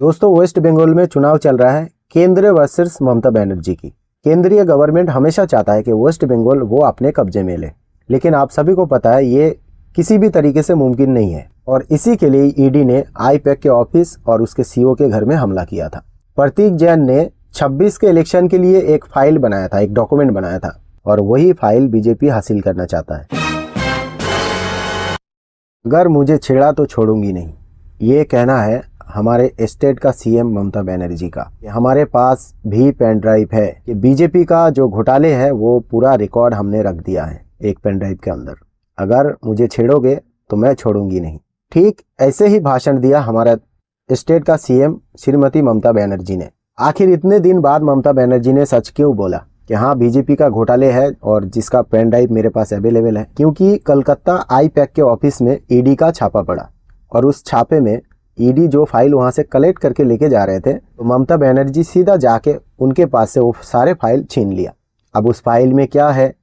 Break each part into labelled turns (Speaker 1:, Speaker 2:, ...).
Speaker 1: दोस्तों, वेस्ट बंगाल में चुनाव चल रहा है केंद्र वर्सेस ममता बनर्जी की। केंद्रीय गवर्नमेंट हमेशा चाहता है कि वेस्ट बंगाल वो अपने कब्जे में ले, लेकिन आप सभी को पता है ये किसी भी तरीके से मुमकिन नहीं है। और इसी के लिए ईडी ने आईपैक के ऑफिस और उसके सीईओ के घर में हमला किया था। प्रतीक जैन ने 26 के इलेक्शन के लिए एक फाइल बनाया था, एक डॉक्यूमेंट बनाया था, और वही फाइल बीजेपी हासिल करना चाहता है। अगर मुझे छेड़ा तो छोड़ूंगी नहीं, ये कहना है हमारे स्टेट का सीएम ममता बनर्जी का। हमारे पास भी पेन ड्राइव है कि बीजेपी का जो घोटाले है वो पूरा रिकॉर्ड हमने रख दिया है एक पेन ड्राइव के अंदर। अगर मुझे छेड़ोगे तो मैं छोड़ूंगी नहीं। ठीक ऐसे ही भाषण दिया हमारा स्टेट का सीएम श्रीमती ममता बनर्जी ने। आखिर इतने दिन बाद ममता बनर्जी ने सच क्यों बोला कि हाँ बीजेपी का घोटाले है और जिसका पेन ड्राइव मेरे पास अवेलेबल है? क्योंकि कलकत्ता आईपैक के ऑफिस में ईडी का छापा पड़ा और उस छापे में ईडी जो फाइल वहां से कलेक्ट करके लेके जा रहे थे, तो ममता बनर्जी सीधा जाके उनके पास से वो सारे फाइल छीन लिया। अब उस फाइल में क्या है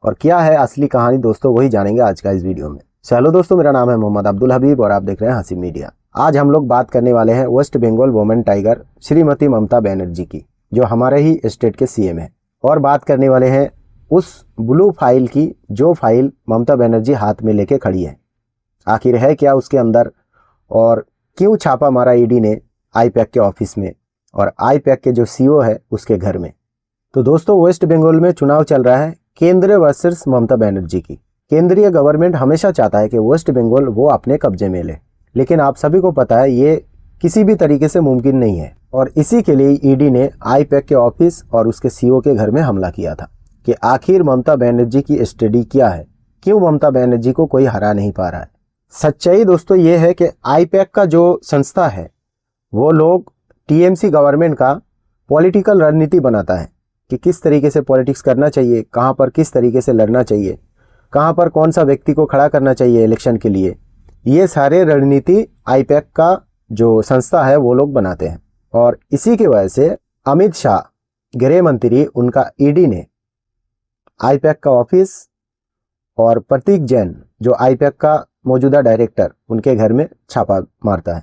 Speaker 1: और क्या है असली कहानी, दोस्तों वही जानेंगे आज का इस वीडियो में। चलो दोस्तों, मेरा नाम है मोहम्मद अब्दुल हबीब और आप देख रहे हैं हसीब मीडिया। आज हम लोग बात करने वाले हैं West Bengal women tiger Shrimati Mamata Banerjee की, जो हमारे ही स्टेट के सीएम है। और बात करने वाले हैं उस ब्लू फाइल की जो फाइल ममता बनर्जी हाथ में लेके खड़ी है। आखिर है क्या उसके अंदर और क्यों छापा मारा ईडी ने आईपैक के ऑफिस में और आईपैक के जो सीईओ है उसके घर में? तो दोस्तों, वेस्ट बंगाल में चुनाव चल रहा है केंद्र वर्सेस ममता बनर्जी की। केंद्रीय गवर्नमेंट हमेशा चाहता है कि वेस्ट बंगाल वो अपने कब्जे में ले, लेकिन आप सभी को पता है ये किसी भी तरीके से मुमकिन नहीं है। और इसी के लिए ईडी ने आईपैक के ऑफिस और उसके सीईओ के घर में हमला किया था कि आखिर ममता बनर्जी की स्टडी क्या है, क्यों ममता बनर्जी को कोई हरा नहीं पा रहा है। सच्चाई दोस्तों ये है कि आईपैक का जो संस्था है वो लोग टीएमसी गवर्नमेंट का पॉलिटिकल रणनीति बनाता है कि किस तरीके से पॉलिटिक्स करना चाहिए, कहां पर किस तरीके से लड़ना चाहिए, कहां पर कौन सा व्यक्ति को खड़ा करना चाहिए इलेक्शन के लिए। ये सारे रणनीति आईपैक का जो संस्था है वो लोग बनाते हैं। और इसी की वजह से अमित शाह गृह मंत्री, उनका ईडी ने आईपैक का ऑफिस और प्रतीक जैन जो आईपैक का मौजूदा डायरेक्टर, उनके घर में छापा मारता है।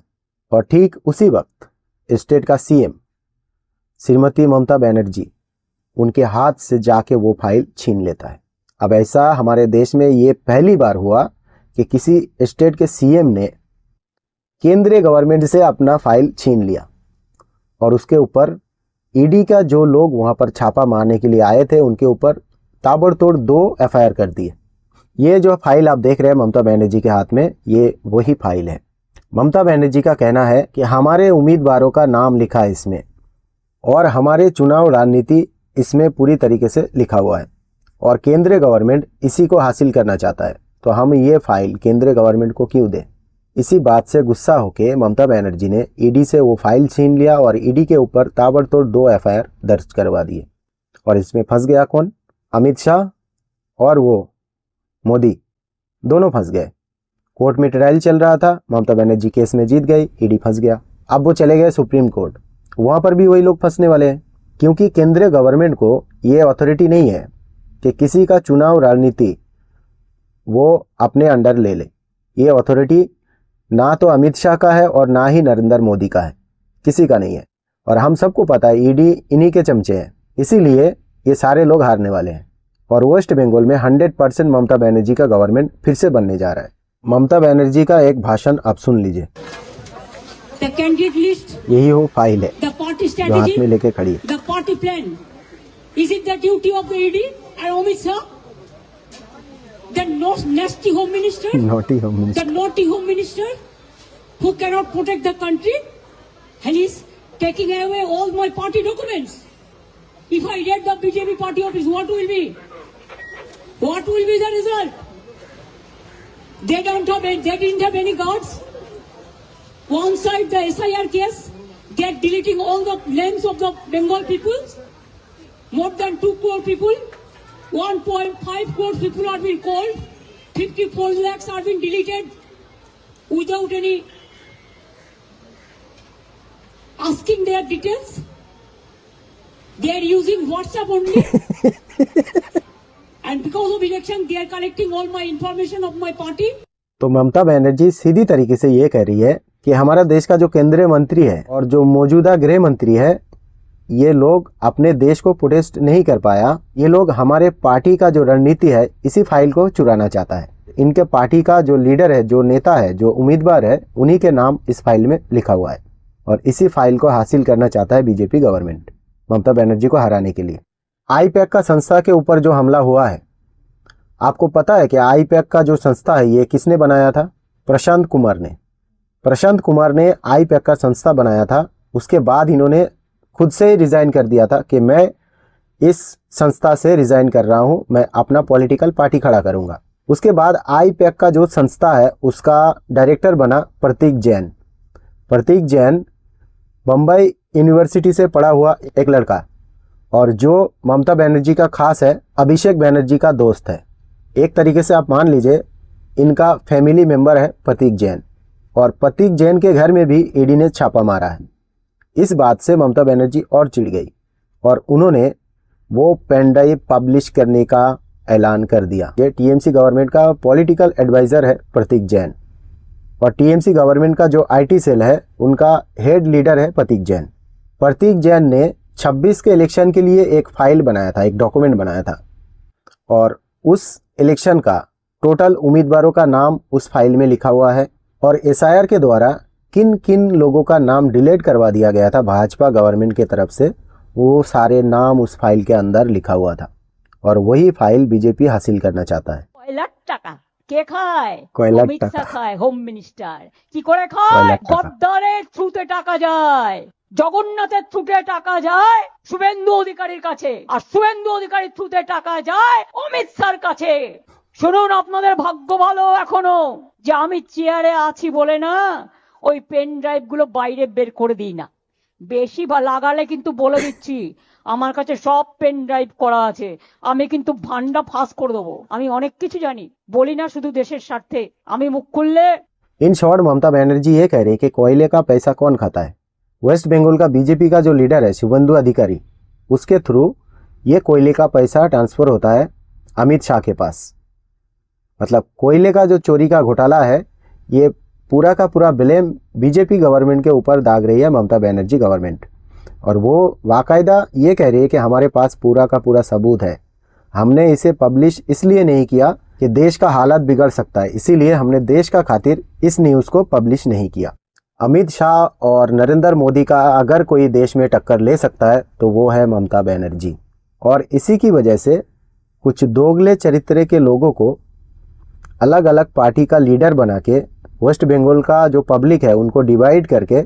Speaker 1: और ठीक उसी वक्त स्टेट का सीएम श्रीमती ममता बनर्जी उनके हाथ से जाके वो फाइल छीन लेता है। अब ऐसा हमारे देश में ये पहली बार हुआ कि किसी स्टेट के सीएम ने केंद्रीय गवर्नमेंट से अपना फाइल छीन लिया और उसके ऊपर ईडी का जो लोग वहां पर छापा मारने के लिए आए थे उनके ऊपर ताबड़तोड़ 2 एफआईआर कर दिए। ये जो फाइल आप देख रहे हैं ममता बनर्जी के हाथ में, ये वही फाइल है। ममता बनर्जी का कहना है कि हमारे उम्मीदवारों का नाम लिखा है इसमें और हमारे चुनाव रणनीति इसमें पूरी तरीके से लिखा हुआ है और केंद्रीय गवर्नमेंट इसी को हासिल करना चाहता है, तो हम ये फाइल केंद्रीय गवर्नमेंट को क्यों दें। इसी बात से गुस्सा होकर ममता बनर्जी ने ईडी से वो फाइल छीन लिया और ईडी के ऊपर ताबड़तोड़ 2 एफआईआर दर्ज करवा दिए। और इसमें फंस गया कौन? अमित शाह और वो मोदी, दोनों फंस गए। कोर्ट में ट्रायल चल रहा था, ममता बनर्जी केस में जीत गई, ईडी फंस गया। अब वो चले गए सुप्रीम कोर्ट, वहां पर भी वही लोग फंसने वाले हैं, क्योंकि केंद्रीय गवर्नमेंट को ये अथॉरिटी नहीं है कि किसी का चुनाव रणनीति वो अपने अंडर ले ले। ये अथॉरिटी ना तो अमित शाह का है और ना ही नरेंद्र मोदी का है, किसी का नहीं है। और हम सबको पता है ईडी इन्हीं के चमचे हैं, इसीलिए ये सारे लोग हारने वाले हैं। और वेस्ट बंगाल में 100% ममता बनर्जी का गवर्नमेंट फिर से बनने जा रहा है। ममता बनर्जी का एक भाषण आप सुन लीजिए।
Speaker 2: The candidate list,
Speaker 1: यही वो फाइल है
Speaker 2: the party
Speaker 1: जो हाथ
Speaker 2: strategy,
Speaker 1: में लेके खड़ी है।
Speaker 2: the party plan. Is it the duty of the ED and Amit Shah? The nasty home minister?
Speaker 1: Naughty home minister.
Speaker 2: The naughty home minister who cannot protect the country and is taking away all my party documents. If I raid the BJP party office, what will be? What will be the result? They didn't have any guards. One side the SIR case, they are deleting all the names of the Bengal people. More than 2 crore people, 1.5 crore people are being called, 54 lakhs are being deleted without any asking their details. They are using WhatsApp only. And because of election, they are collecting all my information of my party.
Speaker 1: तो ममता बनर्जी सीधी तरीके से ये कह रही है कि हमारा देश का जो केंद्रीय मंत्री है और जो मौजूदा गृह मंत्री है, ये लोग अपने देश को प्रोटेस्ट नहीं कर पाया। ये लोग हमारे पार्टी का जो रणनीति है इसी फाइल को चुराना चाहता है। इनके पार्टी का जो लीडर है, जो नेता है, जो उम्मीदवार है, उन्हीं के नाम इस फाइल में लिखा हुआ है और इसी फाइल को हासिल करना चाहता है बीजेपी गवर्नमेंट ममता बनर्जी को हराने के लिए। आईपैक का संस्था के ऊपर जो हमला हुआ है, आपको पता है कि आईपैक का जो संस्था है ये किसने बनाया था? प्रशांत कुमार ने आईपैक का संस्था बनाया था। उसके बाद इन्होंने खुद से ही रिज़ाइन कर दिया था कि मैं इस संस्था से रिज़ाइन कर रहा हूं, मैं अपना पॉलिटिकल पार्टी खड़ा करूंगा। उसके बाद आईपैक का जो संस्था है उसका डायरेक्टर बना प्रतीक जैन बम्बई यूनिवर्सिटी से पढ़ा हुआ एक लड़का, और जो ममता बनर्जी का खास है, अभिषेक बनर्जी का दोस्त है। एक तरीके से आप मान लीजिए इनका फैमिली मेंबर है प्रतीक जैन, और प्रतीक जैन के घर में भी ईडी ने छापा मारा है। इस बात से ममता बनर्जी और चिढ़ गई और उन्होंने वो पेन ड्राइव पब्लिश करने का ऐलान कर दिया। ये टीएमसी गवर्नमेंट का पॉलिटिकल एडवाइज़र है प्रतीक जैन, और टीएमसी गवर्नमेंट का जो आईटी सेल है उनका हेड लीडर है प्रतीक जैन ने 26 के इलेक्शन के लिए एक फाइल बनाया था, एक डॉक्यूमेंट बनाया था, और उस इलेक्शन का टोटल उम्मीदवारों का नाम उस फाइल में लिखा हुआ है, और एसआईआर के द्वारा किन किन लोगों का नाम डिलीट करवा दिया गया था भाजपा गवर्नमेंट की तरफ से, वो सारे नाम उस फाइल के अंदर लिखा हुआ था, और वही फाइल बीजेपी हासिल करना चाहता है।
Speaker 2: কে খায়?
Speaker 1: কয়লার
Speaker 2: অমিত
Speaker 1: টাকা।
Speaker 2: শাহ খায়, হোম মিনিস্টার। কি করে খায়?
Speaker 1: কয়লার টাকা।
Speaker 2: গদ্দারের থ্রুতে টাকা যায়, জগন্নাথের থ্রুতে টাকা যায় শুভেন্দু অধিকারীর কাছে, আর শুভেন্দু অধিকারীর থ্রুতে টাকা যায় অমিত শাহর কাছে। শুনুন, আপনাদের ভাগ্য ভালো এখনো যে আমি চেয়ারে আছি বলে না ওই পেন ড্রাইভ গুলো বাইরে বের করে দিই না। বেশি লাগালে কিন্তু বলে দিচ্ছি আমার কাছে সব পেন ড্রাইভ করা আছে, আমি কিন্তু ভান্ডা ফাঁস করে দেবো। আমি অনেক কিছু জানি, বলি না শুধু দেশের স্বার্থে। আমি মুখ খুললে
Speaker 1: इन शॉर्ट ममता बनर्जी ये कह रही है कि कोयले का पैसा कौन खाता है। वेस्ट बंगाल का बीजेपी का जो लीडर है शुभेंदु अधिकारी, उसके थ्रू ये कोयले का पैसा ट्रांसफ़र होता है अमित शाह के पास। मतलब कोयले का जो चोरी का घोटाला है ये पूरा का पूरा ब्लेम बीजेपी गवर्नमेंट के ऊपर दाग रही है ममता बनर्जी गवर्नमेंट, और वो बाकायदा ये कह रही है कि हमारे पास पूरा का पूरा सबूत है। हमने इसे पब्लिश इसलिए नहीं किया कि देश का हालत बिगड़ सकता है, इसीलिए हमने देश का खातिर इस न्यूज़ को पब्लिश नहीं किया। अमित शाह और नरेंद्र मोदी का अगर कोई देश में टक्कर ले सकता है तो वो है ममता बनर्जी, और इसी की वजह से कुछ दोगले चरित्र के लोगों को अलग अलग पार्टी का लीडर बना के वेस्ट बंगाल का जो पब्लिक है उनको डिवाइड करके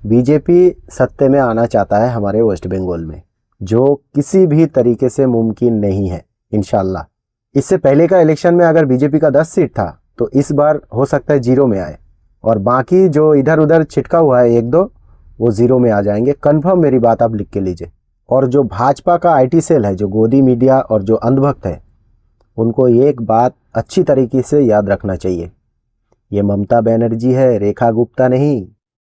Speaker 1: बीजेपी सत्ते में आना चाहता है हमारे वेस्ट बंगाल में, जो किसी भी तरीके से मुमकिन नहीं है इंशाल्लाह। इससे पहले का इलेक्शन में अगर बीजेपी का 10 सीट था तो इस बार हो सकता है 0 में आए, और बाकी जो इधर उधर छिटका हुआ है 1-2 वो 0 में आ जाएंगे। कन्फर्म मेरी बात आप लिख के लीजिए। और जो भाजपा का आईटी सेल है, जो गोदी मीडिया और जो अंधभक्त है, उनको एक बात अच्छी तरीके से याद रखना चाहिए, ये ममता बनर्जी है, रेखा गुप्ता नहीं।